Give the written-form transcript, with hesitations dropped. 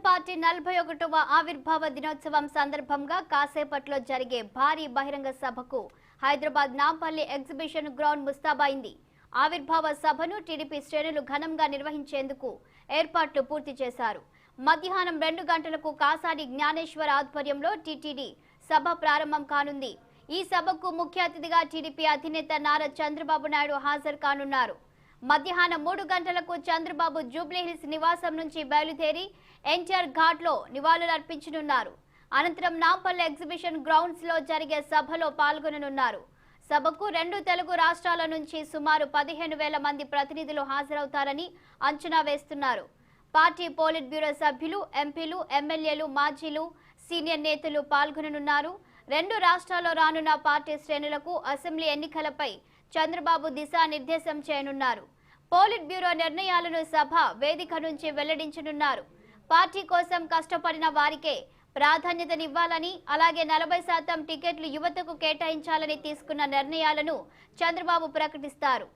Party 41వ ఆవిర్భావ దినోత్సవం సందర్భంగా కాసేపట్లో జరిగే భారీ బహిరంగ సభకు హైదరాబాద్ నాంపల్లి ఎగ్జిబిషన్ గ్రౌండ్ ముస్తాబైంది. ఆవిర్భావ సభను టీడీపీ శ్రేణులు ఘనంగా నిర్వహించేందుకు ఏర్పాట్లు పూర్తి చేశారు. మధ్యాహ్నం 2 గంటలకు కాసాడి జ్ఞానేశ్వర్ ఆధ్వర్యంలో టీటీడీ సభ ప్రారంభం కానుంది. ఈ సభకు ముఖ్య అతిథిగా టీడీపీ అధినేత నారా చంద్రబాబు నాయుడు హాజరు కానున్నారు. మధ్యాహ్నం 3 గంటలకు చంద్రబాబు జూబ్లీహిల్స్ నివాసం నుంచి బయలుదేరి ఎన్టీఆర్ ఘాట్ లో నివాళులర్పించనున్నారు. అనంతరం నాంపల్లి ఎగ్జిబిషన్ గ్రౌండ్స్ లో జరిగే సభలో పాల్గొననున్నారు. సభకు 2 తెలుగు రాష్ట్రాల నుంచి సుమారు 15,000 మంది ప్రతినిధులు హాజరవుతారని అంచనా వేస్తున్నారు. పార్టీ పోలిట్ బ్యూరో సభ్యులు, ఎంపీలు, ఎమ్మెల్యేలు, మాజీలు, సీనియర్ నేతలు పాల్గొననున్నారు. 2 రాష్ట్రాల్లో రానున్న పార్టీ శ్రేణులకు అసెంబ్లీ ఎన్నికలపై చంద్రబాబు దిశానిర్దేశం చేయనున్నారు. పోలిట్ బ్యూరో నిర్ణయాలను సభ వేదిక నుంచి వెల్లడించనున్నారు. పార్టీ కోసం కష్టపడిన వారికే ప్రాధాన్యతనివ్వాలని, అలాగే 40% టికెట్లు యువతకు కేటాయించాలని తీసుకున్న నిర్ణయాలను చంద్రబాబు ప్రకటిస్తారు.